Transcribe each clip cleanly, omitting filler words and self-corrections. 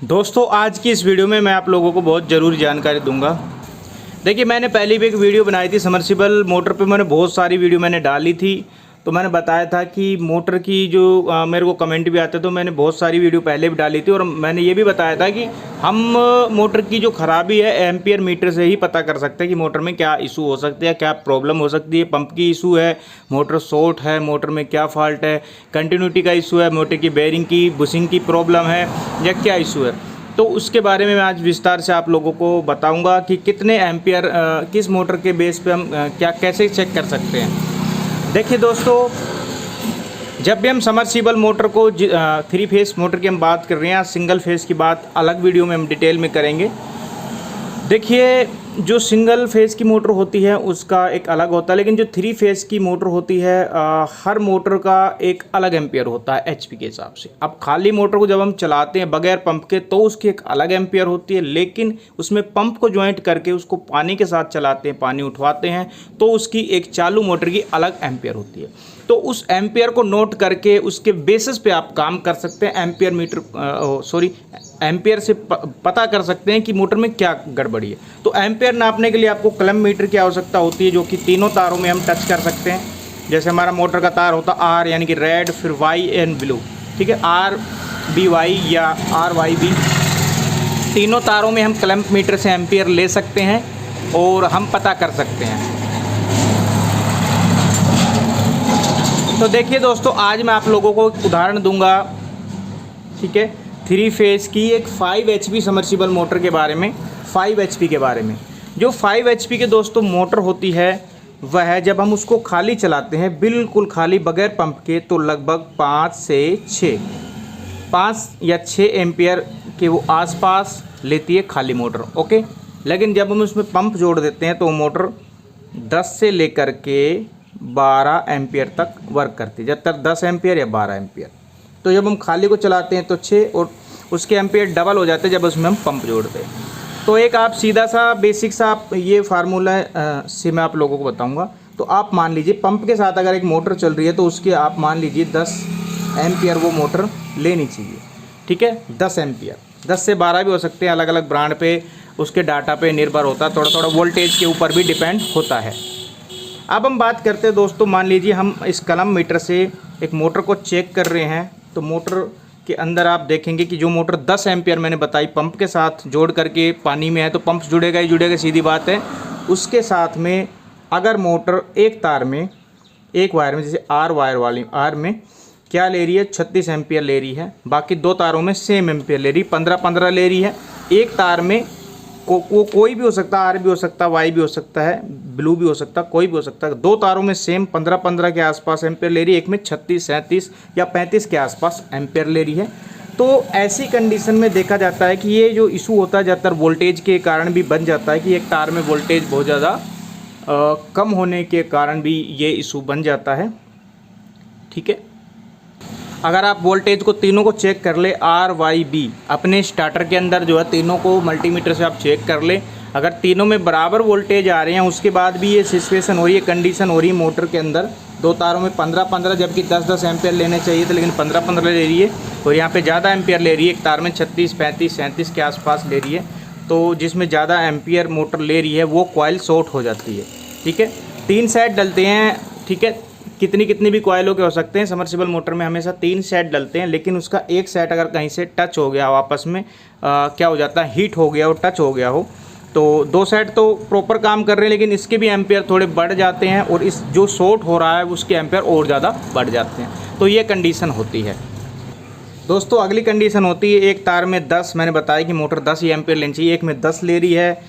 दोस्तों आज की इस वीडियो में मैं आप लोगों को बहुत ज़रूरी जानकारी दूंगा। देखिए मैंने पहले भी एक वीडियो बनाई थी समर्सिबल मोटर पे, मैंने बहुत सारी वीडियो मैंने डाली थी। तो मैंने बताया था कि मोटर की जो मेरे को कमेंट भी आते, तो मैंने बहुत सारी वीडियो पहले भी डाली थी और मैंने ये भी बताया था कि हम मोटर की जो ख़राबी है एम्पियर मीटर से ही पता कर सकते हैं कि मोटर में क्या इशू हो सकती है, क्या प्रॉब्लम हो सकती है। पंप की इशू है, मोटर शॉर्ट है, मोटर में क्या फॉल्ट है, कंटिन्यूटी का इशू है, मोटर की बेयरिंग की बुशिंग की प्रॉब्लम है या क्या इशू है। तो उसके बारे में मैं आज विस्तार से आप लोगों को बताऊंगा कि कितने एम्पियर किस मोटर के बेस पे हम क्या कैसे चेक कर सकते हैं। देखिए दोस्तों, जब भी हम समरसीबल मोटर को 3 फेस मोटर की हम बात कर रहे हैं, सिंगल फेस की बात अलग वीडियो में हम डिटेल में करेंगे। देखिए जो सिंगल फेस की मोटर होती है उसका एक अलग होता है, लेकिन जो 3 फेस की मोटर होती है हर मोटर का एक अलग एम्पियर होता है एचपी के हिसाब से। अब खाली मोटर को जब हम चलाते हैं बगैर पंप के तो उसकी एक अलग एम्पियर होती है, लेकिन उसमें पंप को ज्वाइंट करके उसको पानी के साथ चलाते हैं, पानी उठवाते हैं, तो उसकी एक चालू मोटर की अलग एम्पियर होती है। तो उस एम्पियर को नोट करके उसके बेसिस पे आप काम कर सकते हैं। एम्पियर मीटर एम्पियर से पता कर सकते हैं कि मोटर में क्या गड़बड़ी है। तो एम्पियर नापने के लिए आपको क्लैंप मीटर की आवश्यकता होती है, जो कि तीनों तारों में हम टच कर सकते हैं। जैसे हमारा मोटर का तार होता है आर यानी कि रेड, फिर वाई एंड ब्लू, ठीक है, आर बी वाई या आर वाई बी, तीनों तारों में हम क्लैंप मीटर से एम्पियर ले सकते हैं और हम पता कर सकते हैं। तो देखिए दोस्तों, आज मैं आप लोगों को एक उदाहरण दूंगा, ठीक है, 3 फेस की एक 5 HP समर्सिबल मोटर के बारे में, 5 HP के बारे में। जो 5 HP के दोस्तों मोटर होती है वह जब हम उसको खाली चलाते हैं, बिल्कुल खाली बगैर पंप के, तो लगभग 5 या 6 एम्पियर के वो आसपास लेती है खाली मोटर, ओके। लेकिन जब हम उसमें पंप जोड़ देते हैं तो मोटर 10 से लेकर के 12 एम्पियर तक वर्क करती है, जब तक 10 एम्पियर या 12 एम्पियर। तो जब हम खाली को चलाते हैं तो 6 और उसके एम्पियर डबल हो जाते हैं जब उसमें हम पंप जोड़ते हैं। तो एक आप सीधा सा बेसिक सा आप ये फार्मूला से मैं आप लोगों को बताऊंगा। तो आप मान लीजिए पंप के साथ अगर एक मोटर चल रही है तो उसके आप मान लीजिए 10 एम्पियर वो मोटर लेनी चाहिए, ठीक है, 10 एम्पियर, 10 से 12 भी हो सकते हैं, अलग अलग ब्रांड पे उसके डाटा पे निर्भर होता है, थोड़ा थोड़ा वोल्टेज के ऊपर भी डिपेंड होता है। अब हम बात करते हैं दोस्तों, मान लीजिए हम इस कलम मीटर से एक मोटर को चेक कर रहे हैं। तो मोटर के अंदर आप देखेंगे कि जो मोटर 10 एम्पियर मैंने बताई पंप के साथ जोड़ करके पानी में है तो पंप जुड़ेगा ही जुड़ेगा, सीधी बात है। उसके साथ में अगर मोटर एक तार में, एक वायर में, जैसे आर वायर वाली आर में क्या ले रही है, 36 एम्पियर ले रही है, बाकी 2 तारों में सेम एम्पियर ले रही है, 15-15 ले रही है। एक तार में वो कोई भी हो सकता है, आर भी हो सकता है, वाई भी हो सकता है, ब्लू भी हो सकता है, कोई भी हो सकता है। 2 तारों में सेम 15-15 के आसपास एम्पेयर ले रही है, एक में 36, 37 या 35 के आसपास एम्पेयर ले रही है। तो ऐसी कंडीशन में देखा जाता है कि ये जो इशू होता है ज़्यादातर वोल्टेज के कारण भी बन जाता है कि एक तार में वोल्टेज बहुत ज़्यादा कम होने के कारण भी ये इशू बन जाता है, ठीक है। अगर आप वोल्टेज को तीनों को चेक कर ले, आर वाई बी अपने स्टार्टर के अंदर जो है तीनों को मल्टीमीटर से आप चेक कर ले, अगर तीनों में बराबर वोल्टेज आ रहे हैं, उसके बाद भी ये सिचुएशन हो रही है, कंडीशन हो रही है मोटर के अंदर 2 तारों में 15-15 जबकि 10-10 एम्पियर लेने चाहिए थे, लेकिन 15-15 ले रही है और यहाँ पे ज़्यादा एम्पियर ले रही है, एक तार में 36, 35, 37 के आसपास ले रही है। तो जिसमें ज़्यादा एम्पियर मोटर ले रही है वो कॉइल शॉर्ट हो जाती है, ठीक है। 3 सेट डलते हैं, ठीक है, कितनी भी कॉइलों के हो सकते हैं, समर्सिबल मोटर में हमेशा 3 सेट डलते हैं, लेकिन उसका एक सेट अगर कहीं से टच हो गया हो आपस में, क्या हो जाता है, हीट हो गया हो, टच हो गया हो, तो 2 सेट तो प्रॉपर काम कर रहे हैं, लेकिन इसके भी एम्पियर थोड़े बढ़ जाते हैं और इस जो शॉर्ट हो रहा है उसके एम्पियर और ज़्यादा बढ़ जाते हैं। तो ये कंडीशन होती है दोस्तों। अगली कंडीशन होती है एक तार में 10, मैंने बताया कि मोटर 10 ही एम्पियर लेनी चाहिए, एक में 10 ले रही है,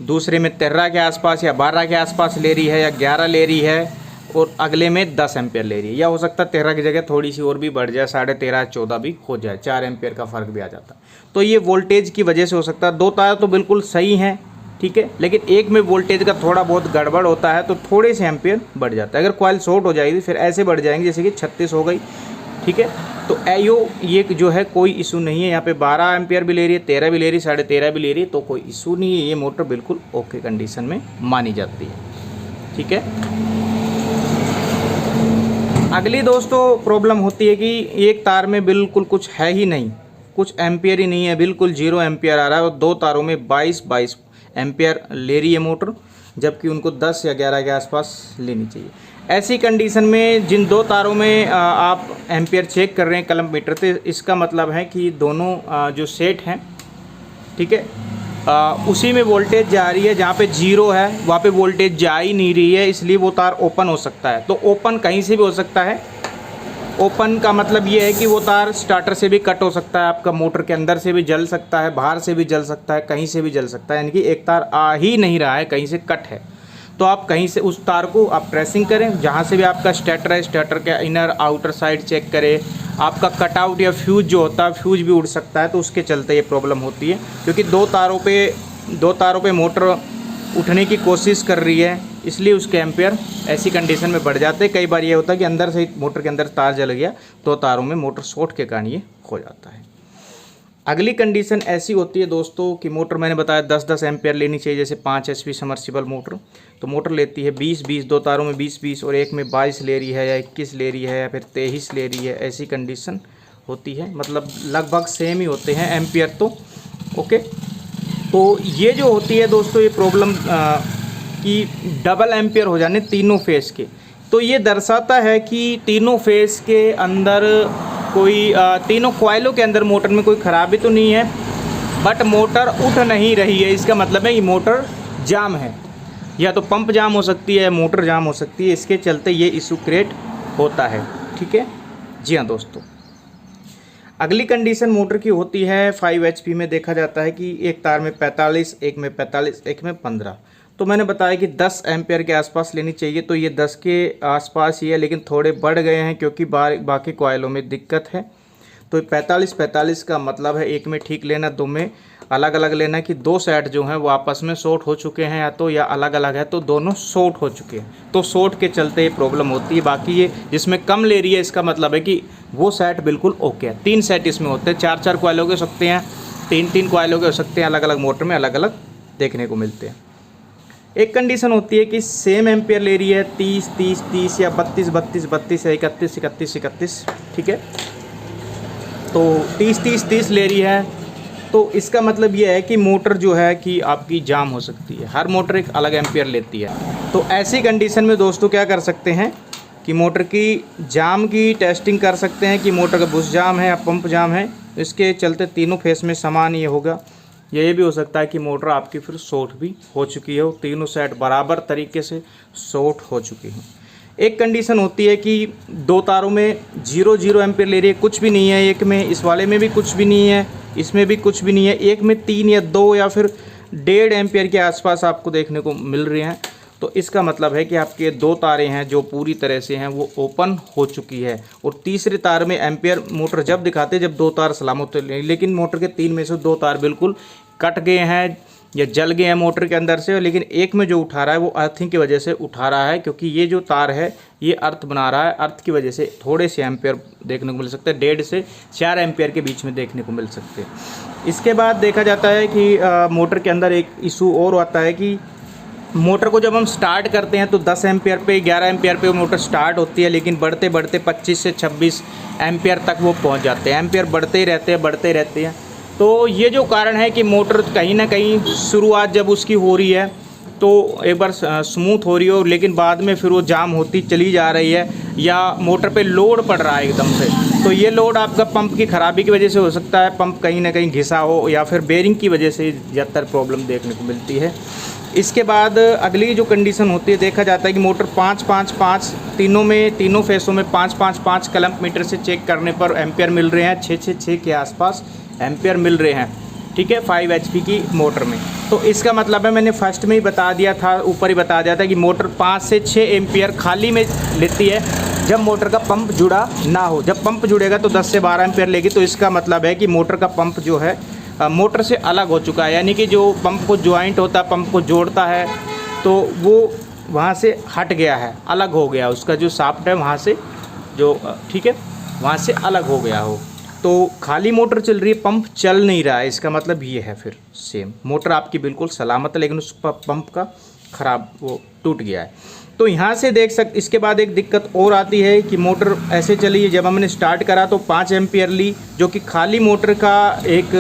दूसरे में 13 के आसपास या 12 के आसपास ले रही है या 11 ले रही है और अगले में 10 एम्पियर ले रही है, या हो सकता है 13 की जगह थोड़ी सी और भी बढ़ जाए, 13.5 14 भी हो जाए, 4 एम्पियर का फ़र्क भी आ जाता है। तो ये वोल्टेज की वजह से हो सकता है। 2 तार तो बिल्कुल सही हैं, ठीक है, लेकिन एक में वोल्टेज का थोड़ा बहुत गड़बड़ होता है तो थोड़े से एम्पियर बढ़ जाता है। अगर कॉइल शॉर्ट हो जाएगी फिर ऐसे बढ़ जाएंगे जैसे कि 36 हो गई, ठीक है। तो ये जो है कोई इशू नहीं है, यहाँ पे 12 एम्पियर भी ले रही है, 13 भी ले रही है, 13.5 भी ले रही है, तो कोई इशू नहीं है, ये मोटर बिल्कुल ओके कंडीशन में मानी जाती है, ठीक है। अगली दोस्तों प्रॉब्लम होती है कि एक तार में बिल्कुल कुछ है ही नहीं, कुछ एम्पियर ही नहीं है, बिल्कुल 0 एम्पियर आ रहा है और 2 तारों में 22 एम्पियर ले रही है मोटर, जबकि उनको 10 या 11 के आसपास लेनी चाहिए। ऐसी कंडीशन में जिन 2 तारों में आप एम्पियर चेक कर रहे हैं कलम मीटर से, इसका मतलब है कि दोनों जो सेट हैं, ठीक है, उसी में वोल्टेज जा रही है। जहाँ पे 0 है वहाँ पे वोल्टेज जा ही नहीं रही है, इसलिए वो तार ओपन हो सकता है। तो ओपन कहीं से भी हो सकता है। ओपन का मतलब ये है कि वो तार स्टार्टर से भी कट हो सकता है, आपका मोटर के अंदर से भी जल सकता है, बाहर से भी जल सकता है, कहीं से भी जल सकता है, यानी कि एक तार आ ही नहीं रहा है, कहीं से कट है। तो आप कहीं से उस तार को आप प्रेसिंग करें, जहाँ से भी आपका स्टार्टर है, स्टार्टर के इनर आउटर साइड चेक करें। आपका कटआउट या फ्यूज जो होता है, फ्यूज भी उड़ सकता है, तो उसके चलते ये प्रॉब्लम होती है, क्योंकि दो तारों पे मोटर उठने की कोशिश कर रही है, इसलिए उसके एम्पियर ऐसी कंडीशन में बढ़ जाते हैं। कई बार ये होता है कि अंदर से मोटर के अंदर तार जल गया, 2 तारों में मोटर शॉर्ट के कारण ये हो जाता है। अगली कंडीशन ऐसी होती है दोस्तों कि मोटर मैंने बताया 10-10 एम्पियर लेनी चाहिए, जैसे 5 HP समर्सिबल मोटर, तो मोटर लेती है 20-20, 2 तारों में 20-20 और एक में 22 ले रही है या 21 ले रही है या फिर 23 ले रही है, ऐसी कंडीशन होती है। मतलब लगभग सेम ही होते हैं एम्पियर तो, ओके। तो ये जो होती है दोस्तों, ये प्रॉब्लम कि डबल एम्पियर हो जाने तीनों फेस के, तो ये दर्शाता है कि तीनों फेस के अंदर कोई तीनों कॉइलों के अंदर मोटर में कोई ख़राबी तो नहीं है, बट मोटर उठ नहीं रही है। इसका मतलब है कि मोटर जाम है, या तो पंप जाम हो सकती है, मोटर जाम हो सकती है, इसके चलते ये इशू क्रिएट होता है, ठीक है। जी हाँ दोस्तों, अगली कंडीशन मोटर की होती है 5 HP में। देखा जाता है कि एक तार में 45, एक में 45, एक में 15। तो मैंने बताया कि 10 एम्पियर के आसपास लेनी चाहिए, तो ये 10 के आसपास ही है, लेकिन थोड़े बढ़ गए हैं क्योंकि बाकी कॉइलों में दिक्कत है। तो 45 का मतलब है एक में ठीक लेना, 2 में अलग अलग लेना, कि 2 सेट जो हैं वो आपस में शॉर्ट हो चुके हैं, या अलग अलग है तो दोनों शॉर्ट हो चुके हैं, तो शॉर्ट के चलते ये प्रॉब्लम होती है। बाकी ये जिसमें कम ले रही है, इसका मतलब है कि वो सेट बिल्कुल ओके है। 3 सेट इसमें होते हैं, 4-4 कॉइलों के हो सकते हैं, 3-3 कॉइलों के हो सकते हैं, अलग अलग मोटर में अलग अलग देखने को मिलते हैं। एक कंडीशन होती है कि सेम एम्पियर ले रही है 30 या 32 या 31, ठीक है। तो 30 ले रही है, तो इसका मतलब ये है कि मोटर जो है कि आपकी जाम हो सकती है। हर मोटर एक अलग एम्पियर लेती है, तो ऐसी कंडीशन में दोस्तों क्या कर सकते हैं कि मोटर की जाम की टेस्टिंग कर सकते हैं कि मोटर का बुश जाम है या पंप जाम है। इसके चलते तीनों फेस में समान ये होगा। ये भी हो सकता है कि मोटर आपकी फिर शॉर्ट भी हो चुकी हो, तीनों सेट बराबर तरीके से शॉर्ट हो चुकी हैं। एक कंडीशन होती है कि 2 तारों में 0 एम्पियर ले रही है, कुछ भी नहीं है, एक में इस वाले में भी कुछ भी नहीं है, इसमें भी कुछ भी नहीं है, एक में 3 या 2 या फिर 1.5 एम्पियर के आसपास आपको देखने को मिल रही हैं। तो इसका मतलब है कि आपके 2 तारें हैं जो पूरी तरह से हैं वो ओपन हो चुकी है। और तीसरे तार में एम्पियर मोटर जब दिखाते जब 2 तार सलामत हो, लेकिन मोटर के 3 में से 2 तार बिल्कुल कट गए हैं या जल गए हैं मोटर के अंदर से, लेकिन एक में जो उठा रहा है वो अर्थिंग की वजह से उठा रहा है, क्योंकि ये जो तार है ये अर्थ बना रहा है, अर्थ की वजह से थोड़े से एम्पियर देखने को मिल सकते हैं, 1.5 से 4 एम्पियर के बीच में देखने को मिल सकते हैं। इसके बाद देखा जाता है कि मोटर के अंदर एक इशू और आता है कि मोटर को जब हम स्टार्ट करते हैं तो 10 एम्पियर पे 11 एम्पियर पे मोटर स्टार्ट होती है, लेकिन बढ़ते बढ़ते 25 से 26 एम्पियर तक वो पहुंच जाते हैं। एम्पियर बढ़ते ही रहते हैं। तो ये जो कारण है कि मोटर कहीं ना कहीं शुरुआत जब उसकी हो रही है तो एक बार स्मूथ हो रही हो, लेकिन बाद में फिर वो जाम होती चली जा रही है, या मोटर पे लोड पड़ रहा है एकदम से। तो ये लोड आपका पंप की ख़राबी की वजह से हो सकता है, पंप कहीं ना कहीं घिसा हो, या फिर बेरिंग की वजह से ज़्यादातर प्रॉब्लम देखने को मिलती है। इसके बाद अगली जो कंडीशन होती है, देखा जाता है कि मोटर 5 तीनों फेसों में 5 कलम मीटर से चेक करने पर एम्पियर मिल रहे हैं, 6 के आसपास एम्पियर मिल रहे हैं, ठीक है, 5 HP की मोटर में। तो इसका मतलब है, मैंने फर्स्ट में ही बता दिया था, ऊपर ही बता दिया था कि मोटर 5 से 6 एम्पियर खाली में लेती है जब मोटर का पंप जुड़ा ना हो। जब पंप जुड़ेगा तो 10 से 12 एम्पियर लेगी। तो इसका मतलब है कि मोटर का पंप जो है मोटर से अलग हो चुका है, यानी कि जो पंप को ज्वाइंट होता है, पंप को जोड़ता है, तो वो वहाँ से हट गया है, अलग हो गया, उसका जो शाफ्ट है वहाँ से जो, ठीक है, वहाँ से अलग हो गया हो। तो खाली मोटर चल रही है, पंप चल नहीं रहा है, इसका मतलब ये है फिर सेम मोटर आपकी बिल्कुल सलामत है, लेकिन उस पंप का ख़राब वो टूट गया है। तो यहाँ से देख इसके बाद एक दिक्कत और आती है कि मोटर ऐसे चली है, जब हमने स्टार्ट करा तो 5 एम्पियर ली, जो कि खाली मोटर का एक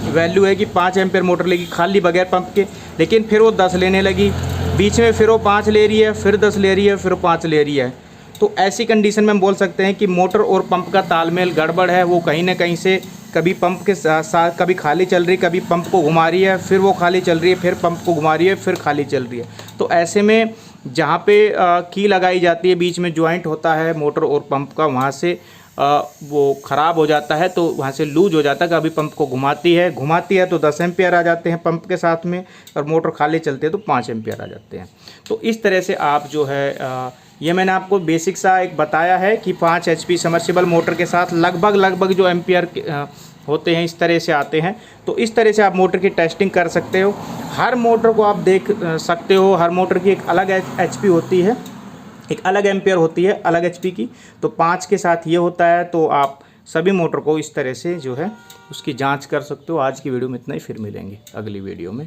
वैल्यू है कि 5 एम्पियर मोटर लेगी खाली बगैर पंप के, लेकिन फिर वो 10 लेने लगी, बीच में फिर वो 5 ले रही है, फिर 10 ले रही है, फिर 5 ले रही है। तो ऐसी कंडीशन में हम बोल सकते हैं कि मोटर और पंप का तालमेल गड़बड़ है, वो कहीं ना कहीं से कभी पंप के साथ कभी खाली चल रही है, कभी पंप को घुमा रही है, फिर वो खाली चल रही है, फिर पंप को घुमा रही है, फिर खाली चल रही है। तो ऐसे में जहाँ पे की लगाई जाती है, बीच में जॉइंट होता है मोटर और पंप का, वहाँ से वो ख़राब हो जाता है, तो वहाँ से लूज हो जाता है। कभी पंप को घुमाती है तो 10 एम्पियर आ जाते हैं पंप के साथ में, और मोटर खाली चलती है तो 5 एम्पियर आ जाते हैं। तो इस तरह से आप जो है ये मैंने आपको बेसिक सा एक बताया है कि 5 HP समर्सिबल मोटर के साथ लगभग जो एम्पियर होते हैं इस तरह से आते हैं। तो इस तरह से आप मोटर की टेस्टिंग कर सकते हो। हर मोटर को आप देख सकते हो, हर मोटर की एक अलग HP होती है, एक अलग एम्पियर होती है, अलग HP की। तो 5 के साथ ये होता है। तो आप सभी मोटर को इस तरह से जो है उसकी जांच कर सकते हो। आज की वीडियो में इतना ही, फिर मिलेंगे अगली वीडियो में।